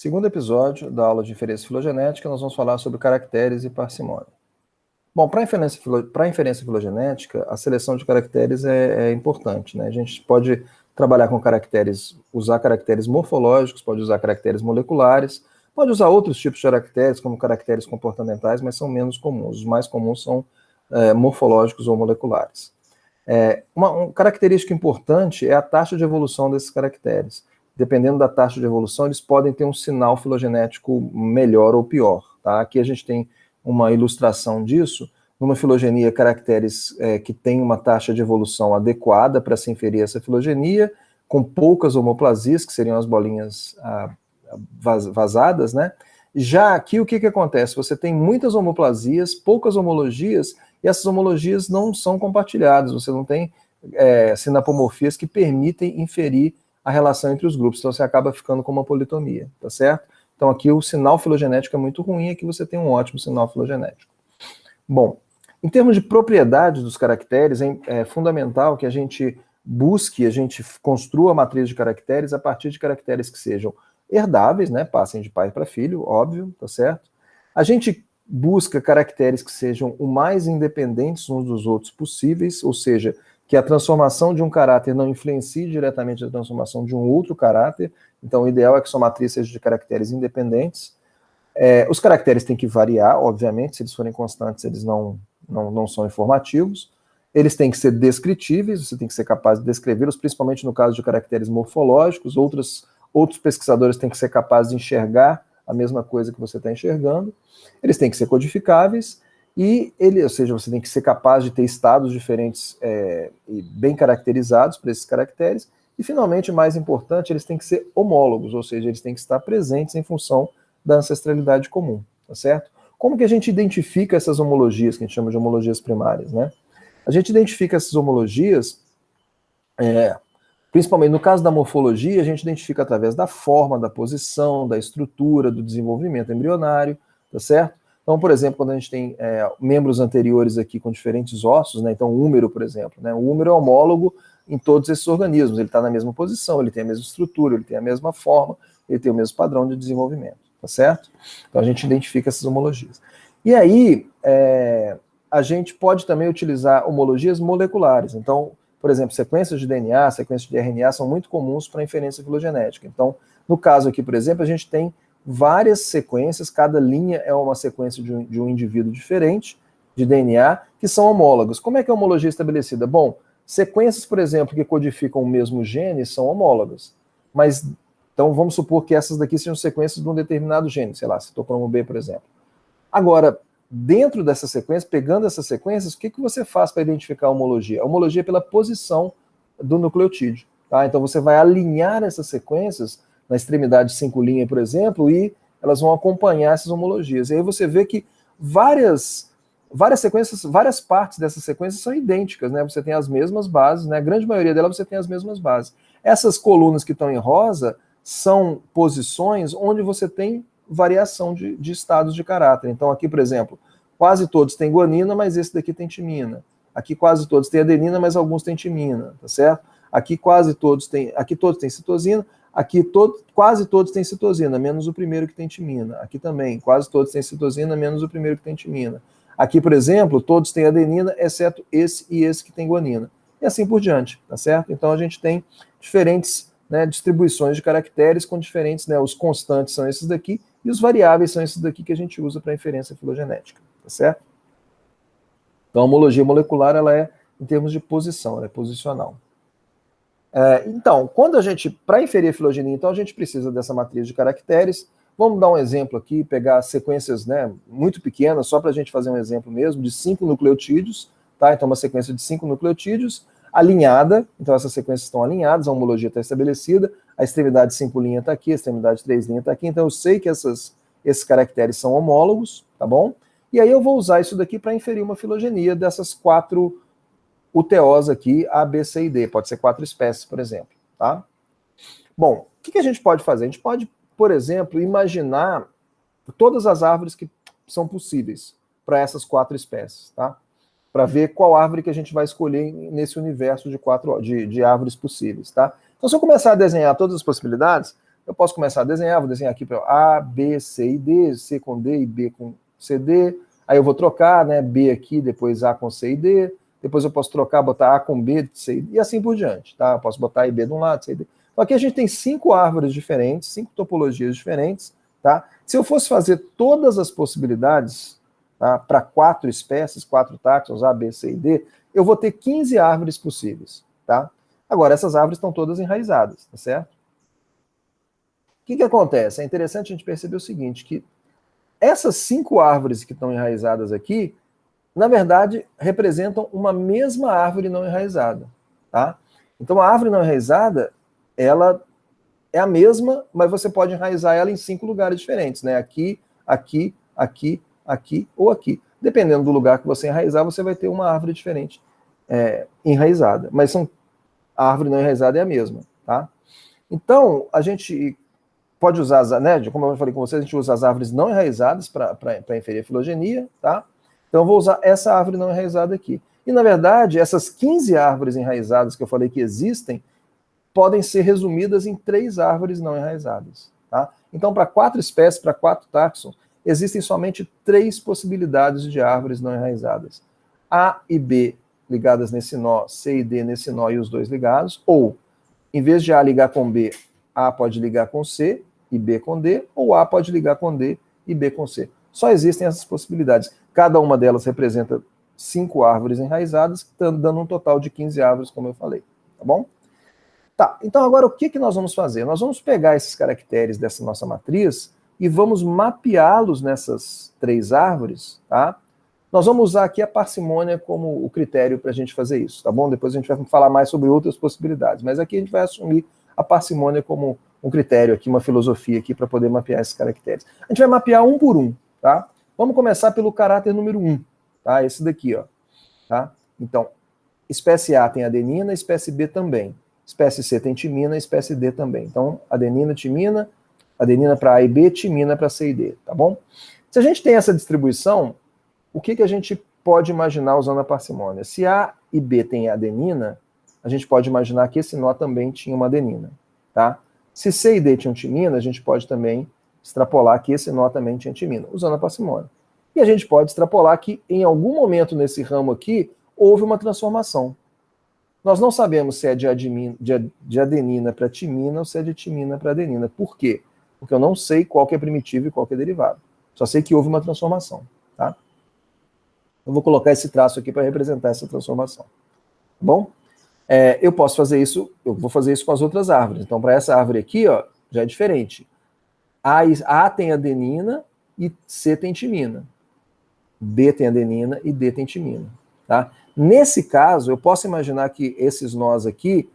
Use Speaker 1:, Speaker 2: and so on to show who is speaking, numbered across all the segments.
Speaker 1: Segundo episódio da aula de inferência filogenética, nós vamos falar sobre caracteres e parcimônia. Bom, para a inferência filogenética, a seleção de caracteres é importante, né? A gente pode trabalhar com caracteres, usar caracteres morfológicos, pode usar caracteres moleculares, pode usar outros tipos de caracteres, como caracteres comportamentais, mas são menos comuns. Os mais comuns são morfológicos ou moleculares. Uma característica importante é a taxa de evolução desses caracteres. Dependendo da taxa de evolução, eles podem ter um sinal filogenético melhor ou pior. Tá? Aqui a gente tem uma ilustração disso, numa filogenia, caracteres que têm uma taxa de evolução adequada para se inferir essa filogenia, com poucas homoplasias, que seriam as bolinhas vazadas, né? Já aqui, o que acontece? Você tem muitas homoplasias, poucas homologias, e essas homologias não são compartilhadas, você não tem sinapomorfias que permitem inferir a relação entre os grupos, então você acaba ficando com uma politomia, tá certo? Então aqui o sinal filogenético é muito ruim, aqui você tem um ótimo sinal filogenético. Bom, em termos de propriedades dos caracteres, é fundamental que a gente busque, a gente construa a matriz de caracteres a partir de caracteres que sejam herdáveis, né, passem de pai para filho, óbvio, tá certo? A gente busca caracteres que sejam o mais independentes uns dos outros possíveis, ou seja, que a transformação de um caráter não influencie diretamente a transformação de um outro caráter. Então, o ideal é que sua matriz seja de caracteres independentes. Os caracteres têm que variar, obviamente, se eles forem constantes, eles não são informativos. Eles têm que ser descritíveis, você tem que ser capaz de descrevê-los, principalmente no caso de caracteres morfológicos. Outros pesquisadores têm que ser capazes de enxergar a mesma coisa que você está enxergando. Eles têm que ser codificáveis, ou seja, você tem que ser capaz de ter estados diferentes e bem caracterizados para esses caracteres. E, finalmente, mais importante, eles têm que ser homólogos, ou seja, eles têm que estar presentes em função da ancestralidade comum, tá certo? Como que a gente identifica essas homologias, que a gente chama de homologias primárias, né? A gente identifica essas homologias, principalmente no caso da morfologia, a gente identifica através da forma, da posição, da estrutura, do desenvolvimento embrionário, tá certo? Então, por exemplo, quando a gente tem membros anteriores aqui com diferentes ossos, né? Então o húmero, por exemplo, né? O húmero é homólogo em todos esses organismos, ele está na mesma posição, ele tem a mesma estrutura, ele tem a mesma forma, ele tem o mesmo padrão de desenvolvimento, tá certo? Então a gente identifica essas homologias. E aí, a gente pode também utilizar homologias moleculares. Então, por exemplo, sequências de DNA, sequências de RNA são muito comuns para inferência filogenética. Então, no caso aqui, por exemplo, a gente tem várias sequências, cada linha é uma sequência de um indivíduo diferente, de DNA, que são homólogas. Como é que é a homologia estabelecida? Bom, sequências, por exemplo, que codificam o mesmo gene são homólogas. Mas, então, vamos supor que essas daqui sejam sequências de um determinado gene, sei lá, citocromo B, por exemplo. Agora, dentro dessa sequência, pegando essas sequências, o que você faz para identificar a homologia? A homologia é pela posição do nucleotídeo. Tá? Então você vai alinhar essas sequências na extremidade 5' por exemplo, e elas vão acompanhar essas homologias. E aí você vê que várias sequências, várias partes dessas sequências são idênticas, né? Você tem as mesmas bases, né? A grande maioria delas você tem as mesmas bases. Essas colunas que estão em rosa são posições onde você tem variação de estados de caráter. Então aqui, por exemplo, quase todos têm guanina, mas esse daqui tem timina. Aqui quase todos têm adenina, mas alguns têm timina, tá certo? Aqui todos têm citosina, aqui quase todos têm citosina, menos o primeiro que tem timina. Aqui também, quase todos têm citosina, menos o primeiro que tem timina. Aqui, por exemplo, todos têm adenina, exceto esse e esse que tem guanina. E assim por diante, tá certo? Então a gente tem diferentes distribuições de caracteres com diferentes, os constantes são esses daqui, e os variáveis são esses daqui que a gente usa para inferência filogenética, tá certo? Então a homologia molecular, ela é em termos de posição, ela é posicional. Então, para inferir a filogenia, então a gente precisa dessa matriz de caracteres. Vamos dar um exemplo aqui, pegar sequências muito pequenas, só para a gente fazer um exemplo mesmo, de 5 nucleotídeos, tá? Então uma sequência de 5 nucleotídeos, alinhada, então essas sequências estão alinhadas, a homologia está estabelecida, a extremidade 5' está aqui, a extremidade 3' está aqui, então eu sei que esses caracteres são homólogos, tá bom? E aí eu vou usar isso daqui para inferir uma filogenia dessas 4 UTOs aqui, A, B, C e D, pode ser 4 espécies, por exemplo, tá? Bom, o que a gente pode fazer? A gente pode, por exemplo, imaginar todas as árvores que são possíveis para essas 4 espécies, tá? Para ver qual árvore que a gente vai escolher nesse universo de árvores possíveis, tá? Então, se eu começar a desenhar todas as possibilidades, eu posso começar a desenhar, vou desenhar aqui para A, B, C e D, C com D e B com C, D, aí eu vou trocar, né, B aqui, depois A com C e D, depois eu posso trocar, botar A com B, C e D, e assim por diante, tá? Eu posso botar A e B de um lado, C e D. Então aqui a gente tem 5 árvores diferentes, 5 topologias diferentes, tá? Se eu fosse fazer todas as possibilidades, tá, para 4 espécies, 4 táxons, A, B, C e D, eu vou ter 15 árvores possíveis, tá? Agora, essas árvores estão todas enraizadas, tá certo? O que acontece? É interessante a gente perceber o seguinte, que essas 5 árvores que estão enraizadas aqui, na verdade, representam uma mesma árvore não enraizada, tá? Então, a árvore não enraizada, ela é a mesma, mas você pode enraizar ela em 5 lugares diferentes, né? Aqui, aqui, aqui, aqui ou aqui. Dependendo do lugar que você enraizar, você vai ter uma árvore diferente enraizada. Mas a árvore não enraizada é a mesma, tá? Então, a gente pode usar, né, como eu falei com vocês, a gente usa as árvores não enraizadas para inferir a filogenia, tá? Então eu vou usar essa árvore não enraizada aqui. E, na verdade, essas 15 árvores enraizadas que eu falei que existem, podem ser resumidas em 3 árvores não enraizadas, tá? Então, para 4 espécies, para 4 táxons, existem somente 3 possibilidades de árvores não enraizadas. A e B ligadas nesse nó, C e D nesse nó e os dois ligados, ou, em vez de A ligar com B, A pode ligar com C e B com D, ou A pode ligar com D e B com C. Só existem essas possibilidades. Cada uma delas representa 5 árvores enraizadas, dando um total de 15 árvores, como eu falei, tá bom? Tá, então agora o que nós vamos fazer? Nós vamos pegar esses caracteres dessa nossa matriz e vamos mapeá-los nessas 3 árvores, tá? Nós vamos usar aqui a parcimônia como o critério para a gente fazer isso, tá bom? Depois a gente vai falar mais sobre outras possibilidades, mas aqui a gente vai assumir a parcimônia como um critério aqui, uma filosofia aqui para poder mapear esses caracteres. A gente vai mapear um por um, tá? Vamos começar pelo caráter número 1, tá? Esse daqui, ó, tá? Então, espécie A tem adenina, espécie B também. Espécie C tem timina, espécie D também. Então, adenina, timina, adenina para A e B, timina para C e D, tá bom? Se a gente tem essa distribuição, o que a gente pode imaginar usando a parcimônia? Se A e B tem adenina, a gente pode imaginar que esse nó também tinha uma adenina, tá? Se C e D tinham timina, a gente pode também extrapolar que esse nó também tinha timina, usando a parcimônia. E a gente pode extrapolar que em algum momento nesse ramo aqui, houve uma transformação. Nós não sabemos se é de adenina para timina ou se é de timina para adenina. Por quê? Porque eu não sei qual que é primitivo e qual que é derivado. Só sei que houve uma transformação, tá? Eu vou colocar esse traço aqui para representar essa transformação. Tá bom? Eu posso fazer isso, eu vou fazer isso com as outras árvores. Então, para essa árvore aqui, ó, já é diferente. A tem adenina e C tem timina. B tem adenina e D tem timina. Tá? Nesse caso, eu posso imaginar que esses nós aqui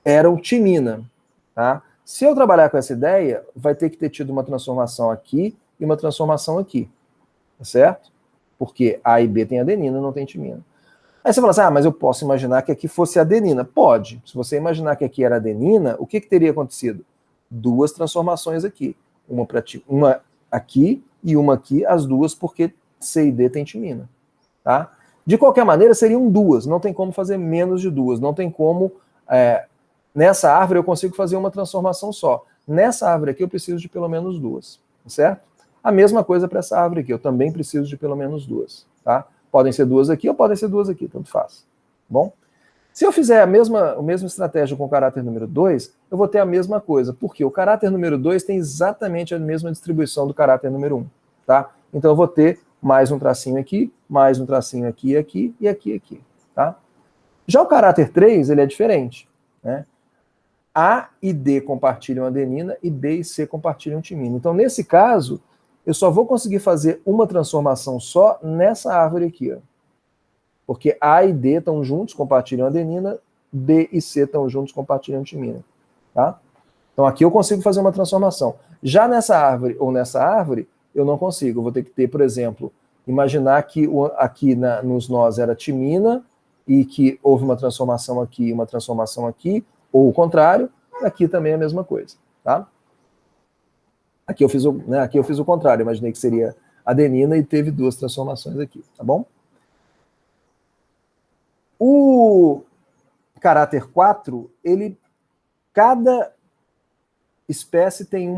Speaker 1: eram timina. Tá? Se eu trabalhar com essa ideia, vai ter que ter tido uma transformação aqui e uma transformação aqui. Tá certo? Porque A e B tem adenina, não tem timina. Aí você fala assim, mas eu posso imaginar que aqui fosse adenina. Pode. Se você imaginar que aqui era adenina, o que teria acontecido? 2 transformações aqui. Uma aqui e uma aqui, as duas porque C e D tem timina. Tá? De qualquer maneira, seriam 2. Não tem como fazer menos de 2. Não tem como... nessa árvore eu consigo fazer uma transformação só. Nessa árvore aqui eu preciso de pelo menos 2. Certo? A mesma coisa para essa árvore aqui. Eu também preciso de pelo menos 2. Tá? Podem ser 2 aqui ou podem ser 2 aqui, tanto faz. Bom? Se eu fizer a mesma estratégia com o caráter número 2, eu vou ter a mesma coisa, porque o caráter número 2 tem exatamente a mesma distribuição do caráter número 1. Tá? Então eu vou ter mais um tracinho aqui, mais um tracinho aqui, aqui e aqui, aqui. Tá? Já o caráter 3, ele é diferente. Né? A e D compartilham adenina e B e C compartilham timina. Então, nesse caso, eu só vou conseguir fazer uma transformação só nessa árvore aqui. Ó. Porque A e D estão juntos, compartilham adenina, B e C estão juntos, compartilham timina. Tá? Então aqui eu consigo fazer uma transformação. Já nessa árvore ou nessa árvore, eu não consigo. Eu vou ter que ter, por exemplo, imaginar que aqui nos nós era timina e que houve uma transformação aqui e uma transformação aqui, ou o contrário, aqui também é a mesma coisa. Tá? Aqui eu fiz o contrário, imaginei que seria adenina e teve 2 transformações aqui, tá bom? O caráter 4, cada espécie tem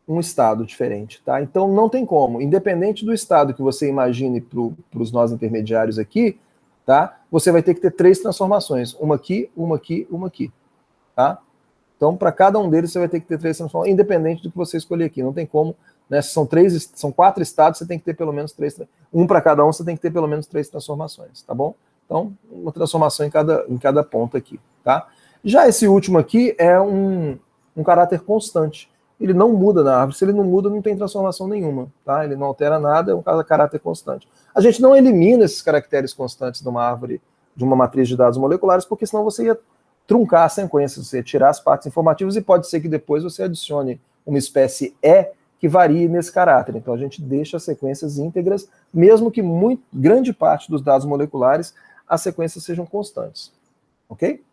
Speaker 1: um estado diferente, tá? Então não tem como, independente do estado que você imagine para os nós intermediários aqui, tá? Você vai ter que ter 3 transformações, uma aqui, uma aqui, uma aqui, tá? Então para cada um deles você vai ter que ter 3 transformações, independente do que você escolher aqui, não tem como, né? São 4 estados, você tem que ter pelo menos 3, um para cada um, você tem que ter pelo menos 3 transformações, tá bom? Então uma transformação em cada ponto aqui, tá? Já esse último aqui é um caráter constante. Ele não muda na árvore. Se ele não muda, não tem transformação nenhuma. Tá? Ele não altera nada, é um caráter constante. A gente não elimina esses caracteres constantes de uma árvore, de uma matriz de dados moleculares, porque senão você ia truncar a sequência, você ia tirar as partes informativas e pode ser que depois você adicione uma espécie E que varie nesse caráter. Então a gente deixa as sequências íntegras, mesmo que grande parte dos dados moleculares, as sequências sejam constantes. Ok?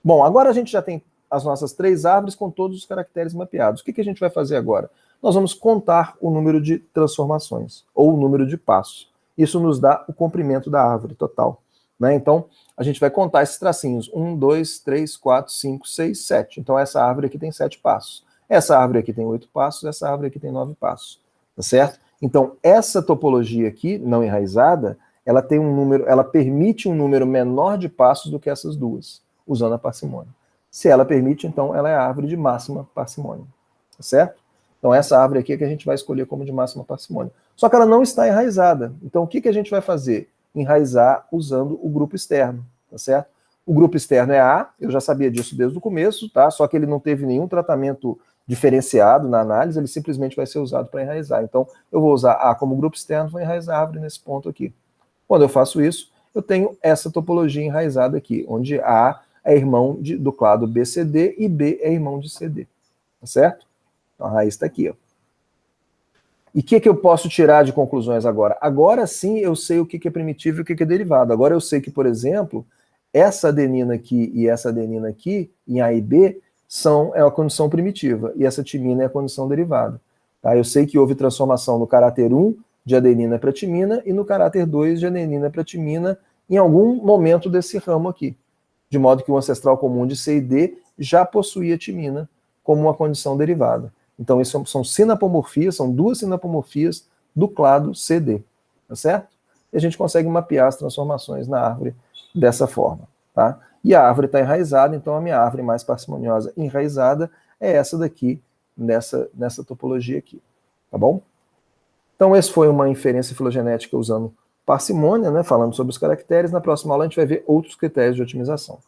Speaker 1: Bom, agora a gente já tem as nossas 3 árvores com todos os caracteres mapeados. O que a gente vai fazer agora? Nós vamos contar o número de transformações, ou o número de passos. Isso nos dá o comprimento da árvore total, né? Então, a gente vai contar esses tracinhos. 1, 2, 3, 4, 5, 6, 7. Então, essa árvore aqui tem 7 passos. Essa árvore aqui tem 8 passos, essa árvore aqui tem 9 passos. Tá certo? Então, essa topologia aqui, não enraizada, ela tem um número, ela permite um número menor de passos do que essas duas, usando a parcimônia. Se ela permite, então ela é a árvore de máxima parcimônia, tá certo? Então essa árvore aqui é que a gente vai escolher como de máxima parcimônia. Só que ela não está enraizada. Então o que a gente vai fazer? Enraizar usando o grupo externo, tá certo? O grupo externo é A, eu já sabia disso desde o começo, tá? Só que ele não teve nenhum tratamento diferenciado na análise, ele simplesmente vai ser usado para enraizar. Então eu vou usar A como grupo externo, vou enraizar a árvore nesse ponto aqui. Quando eu faço isso, eu tenho essa topologia enraizada aqui, onde A é irmão do clado BCD e B é irmão de CD, tá certo? Então a raiz está aqui, ó. E o que eu posso tirar de conclusões agora? Agora sim eu sei o que é primitivo e o que é derivado. Agora eu sei que, por exemplo, essa adenina aqui e essa adenina aqui, em A e B, é a condição primitiva, e essa timina é a condição derivada. Tá? Eu sei que houve transformação no caráter 1 de adenina para timina e no caráter 2 de adenina para timina em algum momento desse ramo aqui. De modo que o ancestral comum de C e D já possuía timina como uma condição derivada. Então, isso são sinapomorfias, são 2 sinapomorfias do clado CD, tá certo? E a gente consegue mapear as transformações na árvore dessa forma, tá? E a árvore está enraizada, então a minha árvore mais parcimoniosa enraizada é essa daqui, nessa topologia aqui, tá bom? Então, essa foi uma inferência filogenética usando parcimônia, né, falando sobre os caracteres. Na próxima aula a gente vai ver outros critérios de otimização.